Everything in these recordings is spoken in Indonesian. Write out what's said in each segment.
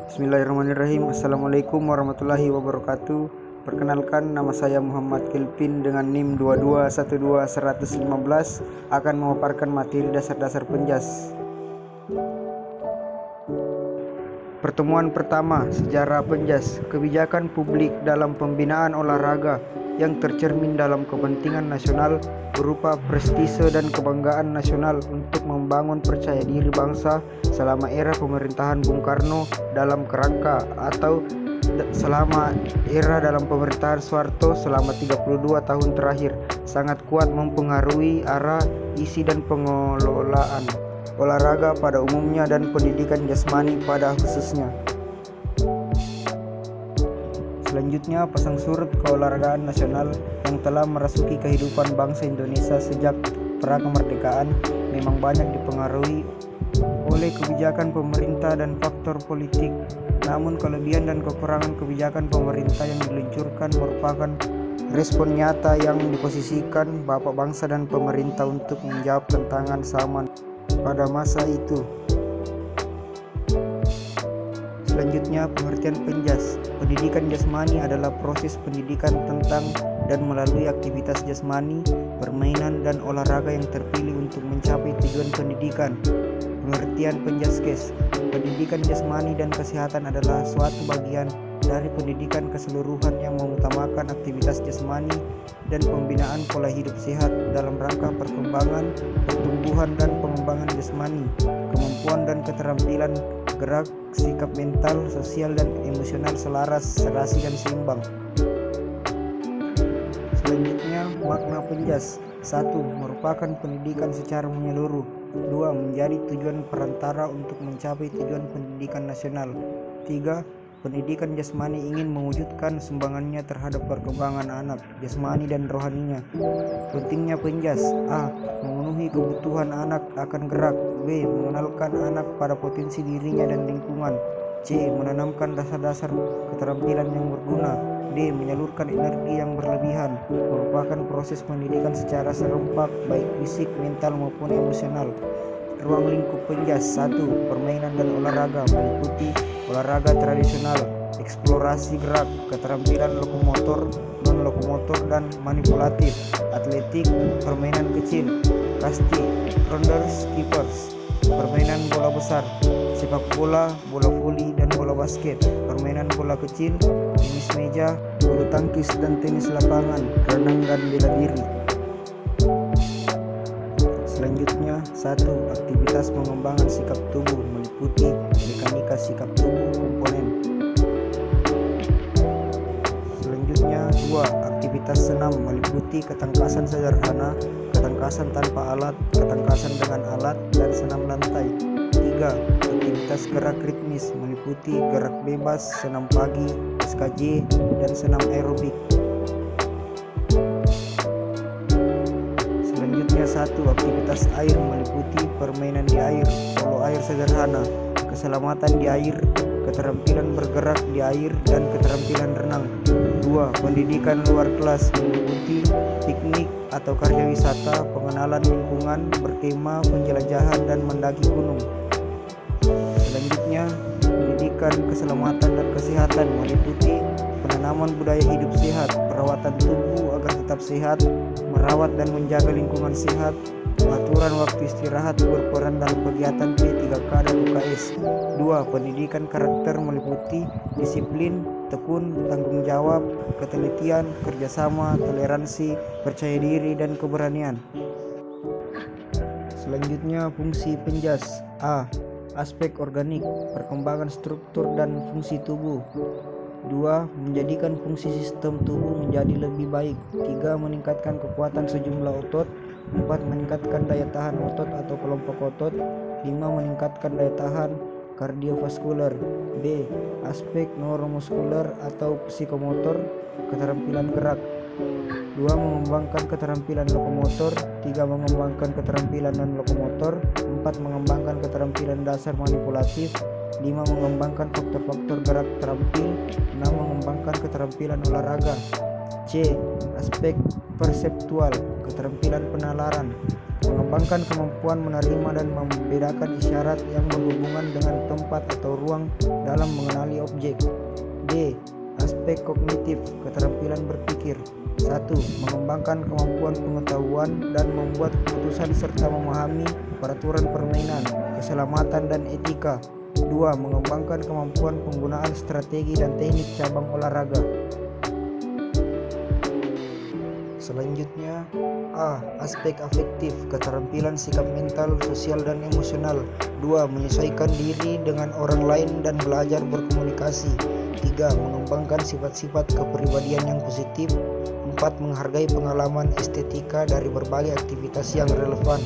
Bismillahirrahmanirrahim. Assalamualaikum warahmatullahi wabarakatuh. Perkenalkan, nama saya Muhammad Kelvin dengan NIM 2212115 akan memaparkan materi dasar-dasar penjas. Pertemuan pertama, sejarah penjas, kebijakan publik dalam pembinaan olahraga yang tercermin dalam kepentingan nasional berupa prestise dan kebanggaan nasional untuk membangun percaya diri bangsa selama era pemerintahan Bung Karno dalam kerangka atau selama era dalam pemerintahan Soeharto selama 32 tahun terakhir sangat kuat mempengaruhi arah, isi dan pengelolaan olahraga pada umumnya dan pendidikan jasmani pada khususnya. Selanjutnya, pasang surut keolahragaan nasional yang telah merasuki kehidupan bangsa Indonesia sejak pra kemerdekaan memang banyak dipengaruhi oleh kebijakan pemerintah dan faktor politik. Namun kelebihan dan kekurangan kebijakan pemerintah yang diluncurkan merupakan respon nyata yang diposisikan Bapak bangsa dan pemerintah untuk menjawab tantangan zaman pada masa itu. Selanjutnya, pengertian penjas. Pendidikan jasmani adalah proses pendidikan tentang dan melalui aktivitas jasmani, permainan, dan olahraga yang terpilih untuk mencapai tujuan pendidikan. Pengertian penjaskes. Pendidikan jasmani dan kesehatan adalah suatu bagian dari pendidikan keseluruhan yang mengutamakan aktivitas jasmani dan pembinaan pola hidup sehat dalam rangka perkembangan, pertumbuhan, dan pengembangan jasmani, kemampuan dan keterampilan gerak, sikap mental, sosial, dan emosional selaras, serasi, dan seimbang. Selanjutnya, makna penjas. 1. Merupakan pendidikan secara menyeluruh. 2. Menjadi tujuan perantara untuk mencapai tujuan pendidikan nasional. 3. Pendidikan jasmani ingin mewujudkan sumbangannya terhadap perkembangan anak, jasmani dan rohaninya. Pentingnya penjas. A. Memenuhi kebutuhan anak akan gerak. B. Mengenalkan anak pada potensi dirinya dan lingkungan. C. Menanamkan dasar-dasar keterampilan yang berguna. D. Menyalurkan energi yang berlebihan. Merupakan proses pendidikan secara serempak, baik fisik, mental maupun emosional. Ruang lingkup penjas. 1. Permainan dan olahraga meliputi olahraga tradisional, eksplorasi gerak, keterampilan lokomotor, non-lokomotor, dan manipulatif, atletik, permainan kecil, kasti, rounders, keepers, permainan bola besar, sepak bola, bola voli, dan bola basket, permainan bola kecil, tenis meja, bulu tangkis dan tenis lapangan, renang dan bela diri. Selanjutnya, 1. Aktivitas pengembangan sikap tubuh meliputi mekanika sikap tubuh komponen. Selanjutnya, 2. Aktivitas senam meliputi ketangkasan sederhana, ketangkasan tanpa alat, ketangkasan dengan alat, dan senam lantai. 3. Aktivitas gerak ritmis meliputi gerak bebas, senam pagi, SKJ, dan senam aerobik. Selanjutnya, 1. Aktivitas air meliputi permainan di air, polo air sederhana, keselamatan di air, keterampilan bergerak di air, dan keterampilan renang. 2. Pendidikan luar kelas meliputi piknik atau karya wisata, pengenalan lingkungan, bertema penjelajahan, dan mendaki gunung. Selanjutnya, pendidikan keselamatan dan kesehatan meliputi penanaman budaya hidup sehat, perawatan tubuh agar tetap sehat, merawat dan menjaga lingkungan sehat, pengaturan waktu istirahat berperan dalam kegiatan P3K dan UKS. 2. Pendidikan karakter meliputi disiplin, tekun, tanggung jawab, ketelitian, kerjasama, toleransi, percaya diri, dan keberanian. Selanjutnya, fungsi penjas. A. Aspek organik, perkembangan struktur dan fungsi tubuh. 2. Menjadikan fungsi sistem tubuh menjadi lebih baik. 3. Meningkatkan kekuatan sejumlah otot. 4. Meningkatkan daya tahan otot atau kelompok otot. 5. Meningkatkan daya tahan kardiovaskular. B. Aspek neuromuskuler atau psikomotor, keterampilan gerak. 2. Mengembangkan keterampilan lokomotor. 3. Mengembangkan keterampilan non-lokomotor. 4. Mengembangkan keterampilan dasar manipulatif. 5. Mengembangkan faktor-faktor gerak terampil. 6. Mengembangkan keterampilan olahraga. C. C. Aspek perseptual, keterampilan penalaran, mengembangkan kemampuan menerima dan membedakan isyarat yang berhubungan dengan tempat atau ruang dalam mengenali objek. D. Aspek kognitif, keterampilan berpikir. 1. Mengembangkan kemampuan pengetahuan dan membuat keputusan serta memahami peraturan permainan, keselamatan dan etika. 2. Mengembangkan kemampuan penggunaan strategi dan teknik cabang olahraga. Selanjutnya, A. Aspek afektif, keterampilan sikap mental, sosial dan emosional. 2. Menyesuaikan diri dengan orang lain dan belajar berkomunikasi. 3. Mengembangkan sifat-sifat kepribadian yang positif. 4. Menghargai pengalaman estetika dari berbagai aktivitas yang relevan.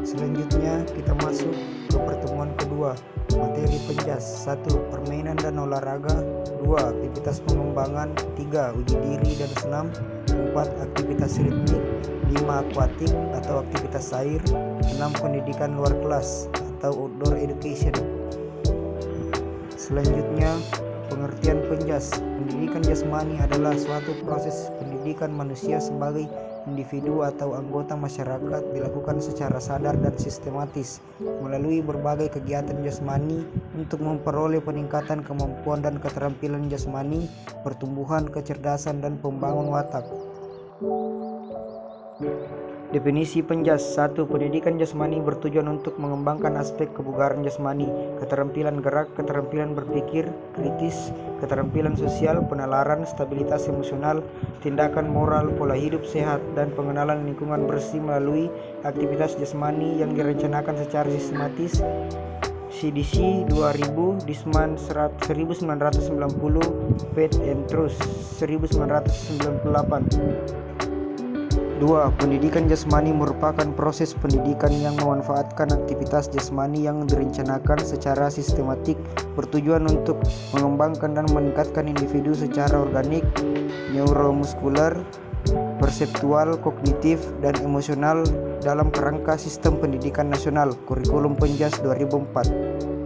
Selanjutnya kita masuk ke pertemuan kedua. Materi penjas. 1. Permainan dan olahraga. 2. Aktivitas pengembangan. 3. Uji diri dan senam. 4. Aktivitas ritmik. 5. Akuatik atau aktivitas air. 6. Pendidikan luar kelas atau outdoor education. Selanjutnya, pengertian penjas. Pendidikan jasmani adalah suatu proses pendidikan manusia sebagai individu atau anggota masyarakat dilakukan secara sadar dan sistematis melalui berbagai kegiatan jasmani untuk memperoleh peningkatan kemampuan dan keterampilan jasmani, pertumbuhan, kecerdasan, dan pembangun watak. Definisi penjas. 1. Pendidikan jasmani bertujuan untuk mengembangkan aspek kebugaran jasmani, keterampilan gerak, keterampilan berpikir kritis, keterampilan sosial, penalaran, stabilitas emosional, tindakan moral, pola hidup sehat, dan pengenalan lingkungan bersih melalui aktivitas jasmani yang direncanakan secara sistematis. CDC 2000, Disman 1990, Pet and Trust 1998. 2. Pendidikan jasmani merupakan proses pendidikan yang memanfaatkan aktivitas jasmani yang direncanakan secara sistematik bertujuan untuk mengembangkan dan meningkatkan individu secara organik, neuromuskuler, perseptual, kognitif, dan emosional dalam kerangka sistem pendidikan nasional Kurikulum Penjas 2004.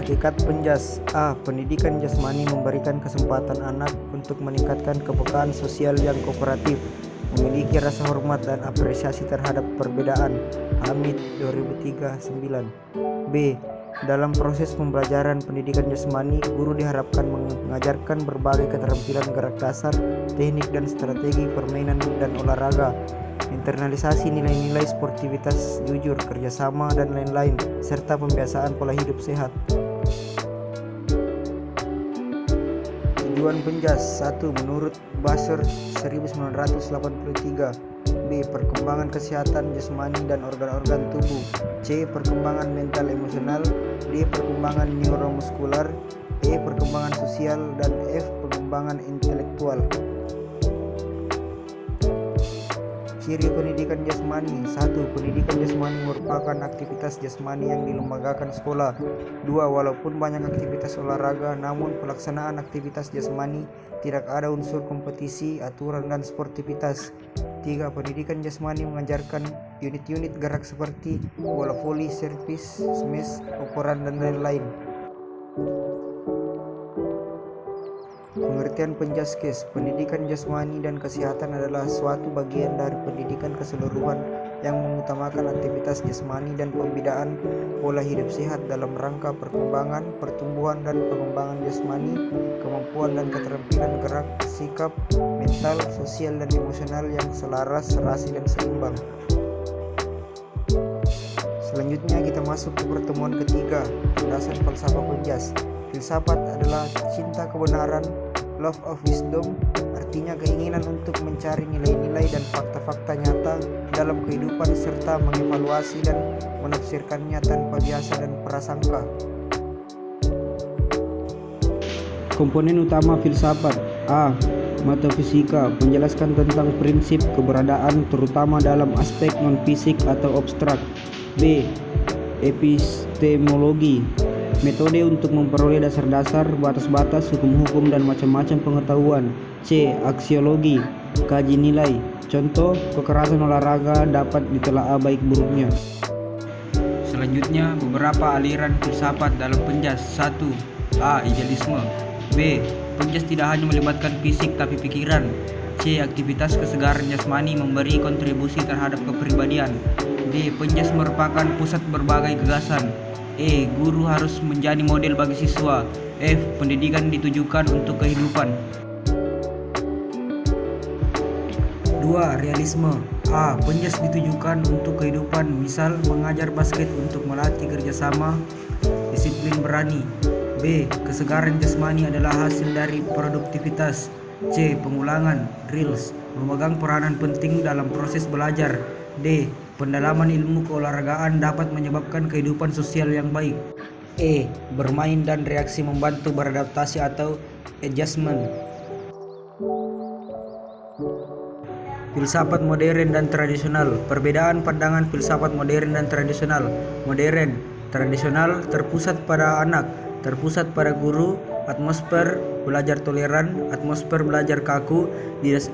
Hakikat penjas. A. Pendidikan jasmani memberikan kesempatan anak untuk meningkatkan kepekaan sosial yang kooperatif, memiliki rasa hormat dan apresiasi terhadap perbedaan. Hamid 2003-9. B. Dalam proses pembelajaran pendidikan jasmani, guru diharapkan mengajarkan berbagai keterampilan gerak dasar, teknik dan strategi permainan dan olahraga, internalisasi nilai-nilai sportivitas, jujur, kerjasama, dan lain-lain, serta pembiasaan pola hidup sehat. Tujuan penjas. 1. Menurut Basser 1983. B. Perkembangan kesehatan jasmani dan organ-organ tubuh. C. Perkembangan mental emosional. D. Perkembangan neuromuskular. E. Perkembangan sosial. Dan F. Pengembangan intelektual. Ciri pendidikan jasmani. 1. Pendidikan jasmani merupakan aktivitas jasmani yang dilembagakan sekolah. 2. Walaupun banyak aktivitas olahraga, namun pelaksanaan aktivitas jasmani tidak ada unsur kompetisi, aturan, dan sportivitas. 3. Pendidikan jasmani mengajarkan unit-unit gerak seperti bola voli, servis, smash, operan, dan lain-lain. Pengertian penjaskes. Pendidikan jasmani dan kesehatan adalah suatu bagian dari pendidikan keseluruhan yang mengutamakan aktivitas jasmani dan pembinaan pola hidup sehat dalam rangka perkembangan, pertumbuhan, dan pengembangan jasmani, kemampuan dan keterampilan gerak, sikap, mental, sosial, dan emosional yang selaras, serasi, dan seimbang. Selanjutnya kita masuk ke pertemuan ketiga, landasan falsafah penjas. Filsafat adalah cinta kebenaran, love of wisdom, artinya keinginan untuk mencari nilai-nilai dan fakta-fakta nyata dalam kehidupan serta mengevaluasi dan menafsirkannya tanpa biasa dan prasangka. Komponen utama filsafat. A. Metafisika, menjelaskan tentang prinsip keberadaan terutama dalam aspek non-fisik atau abstrak. B. Epistemologi, metode untuk memperoleh dasar-dasar, batas-batas, hukum-hukum, dan macam-macam pengetahuan. C. Aksiologi, kaji nilai. Contoh, kekerasan olahraga dapat ditelaah baik buruknya. Selanjutnya, beberapa aliran filsafat dalam penjas. 1. A. Idealisme, B. Penjas tidak hanya melibatkan fisik tapi pikiran. C. Aktivitas kesegaran jasmani memberi kontribusi terhadap kepribadian. D. Penjas merupakan pusat berbagai gagasan. E. Guru harus menjadi model bagi siswa. F. Pendidikan ditujukan untuk kehidupan. 2. Realisme. A. Penjas ditujukan untuk kehidupan, misal mengajar basket untuk melatih kerjasama, disiplin berani. B. Kesegaran jasmani adalah hasil dari produktivitas. C. Pengulangan, drills, memegang peranan penting dalam proses belajar. D. Pendalaman ilmu keolahragaan dapat menyebabkan kehidupan sosial yang baik. E. Bermain dan reaksi membantu beradaptasi atau adjustment. Filsafat modern dan tradisional. Perbedaan pandangan filsafat modern dan tradisional. Modern, tradisional terpusat pada anak, terpusat pada guru, atmosfer belajar toleran, atmosfer belajar kaku,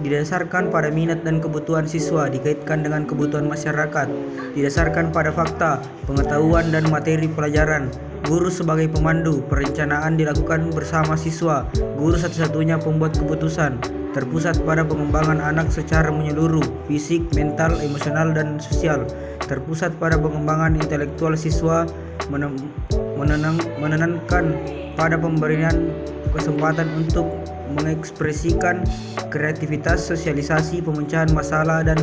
didasarkan pada minat dan kebutuhan siswa, dikaitkan dengan kebutuhan masyarakat, didasarkan pada fakta, pengetahuan dan materi pelajaran. Guru sebagai pemandu, perencanaan dilakukan bersama siswa, guru satu-satunya pembuat keputusan. Terpusat pada pengembangan anak secara menyeluruh, fisik, mental, emosional, dan sosial. Terpusat pada pengembangan intelektual siswa, menenangkan pada pemberian kesempatan untuk mengekspresikan kreativitas, sosialisasi, pemecahan masalah, dan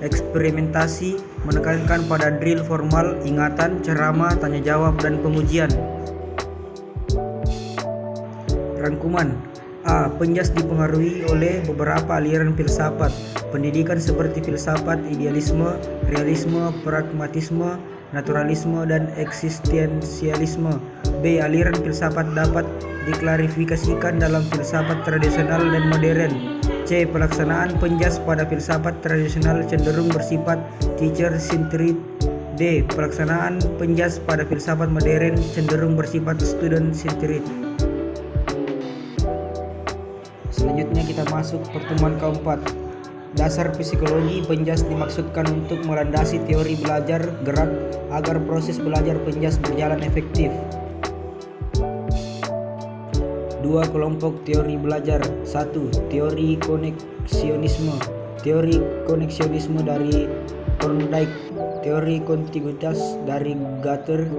eksperimentasi, menekankan pada drill formal, ingatan, ceramah, tanya jawab, dan pengujian. Rangkuman. A. Penjas dipengaruhi oleh beberapa aliran filsafat pendidikan seperti filsafat idealisme, realisme, pragmatisme, naturalisme, dan eksistensialisme. B. Aliran filsafat dapat diklarifikasikan dalam filsafat tradisional dan modern. C. Pelaksanaan penjas pada filsafat tradisional cenderung bersifat teacher-centered. D. Pelaksanaan penjas pada filsafat modern cenderung bersifat student-centered. Selanjutnya kita masuk pertemuan keempat. Dasar psikologi penjas dimaksudkan untuk melandasi teori belajar gerak agar proses belajar penjas berjalan efektif. 2 kelompok teori belajar. 1. Teori koneksionisme. Teori koneksionisme dari Thorndike. Teori kontiguitas dari Gutter.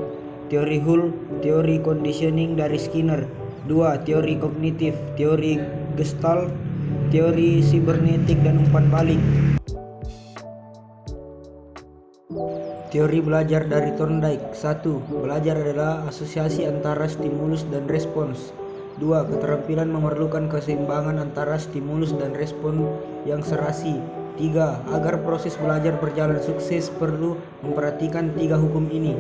Teori Hull. Teori conditioning dari Skinner. 2. Teori kognitif. Teori Gestalt, teori sibernetik, dan umpan balik. Teori belajar dari Thorndike. 1. Belajar adalah asosiasi antara stimulus dan respons. 2. Keterampilan memerlukan keseimbangan antara stimulus dan respon yang serasi. 3. Agar proses belajar berjalan sukses perlu memperhatikan 3 hukum ini.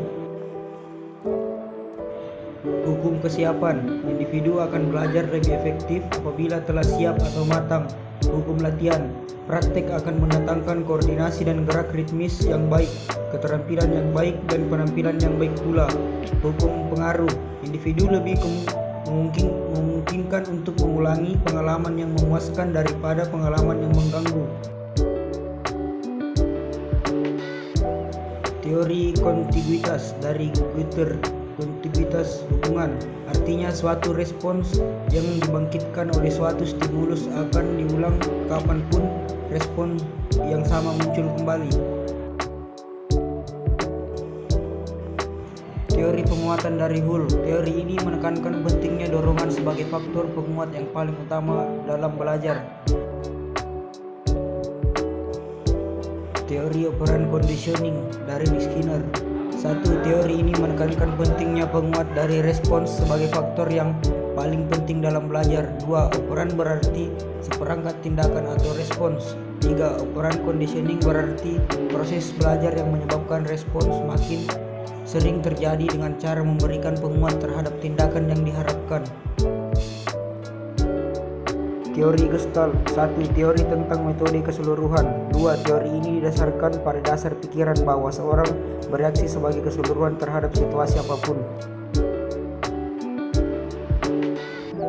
Hukum kesiapan. Individu akan belajar lebih efektif apabila telah siap atau matang. Hukum latihan. Praktek akan mendatangkan koordinasi dan gerak ritmis yang baik, keterampilan yang baik, dan penampilan yang baik pula. Hukum pengaruh. Individu lebih memungkinkan untuk mengulangi pengalaman yang memuaskan daripada pengalaman yang mengganggu. Teori kontiguitas dari Gutter. Kontiguitas hubungan artinya suatu respons yang dibangkitkan oleh suatu stimulus akan diulang kapanpun respon yang sama muncul kembali. Teori penguatan dari Hull. Teori ini menekankan pentingnya dorongan sebagai faktor penguat yang paling utama dalam belajar. Teori operan conditioning dari Skinner. 1. Teori ini menekankan pentingnya penguat dari respons sebagai faktor yang paling penting dalam belajar. 2. Operan berarti seperangkat tindakan atau respons. 3. Operan conditioning berarti proses belajar yang menyebabkan respons makin sering terjadi dengan cara memberikan penguat terhadap tindakan yang diharapkan. Teori Gestalt. 1. Teori tentang metode keseluruhan. 2. Teori ini didasarkan pada dasar pikiran bahwa seorang bereaksi sebagai keseluruhan terhadap situasi apapun.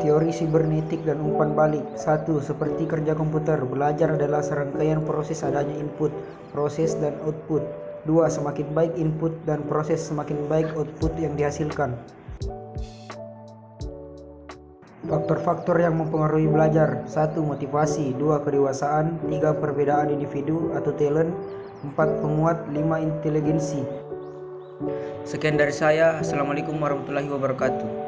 Teori sibernetik dan umpan balik. 1. Seperti kerja komputer, belajar adalah serangkaian proses adanya input, proses, dan output. 2. Semakin baik input dan proses, semakin baik output yang dihasilkan. Faktor-faktor yang mempengaruhi belajar: 1. Motivasi, 2. Kedewasaan, 3. Perbedaan individu atau talent, 4. Pemuat, 5. Inteligensi. Sekian dari saya. Assalamualaikum warahmatullahi wabarakatuh.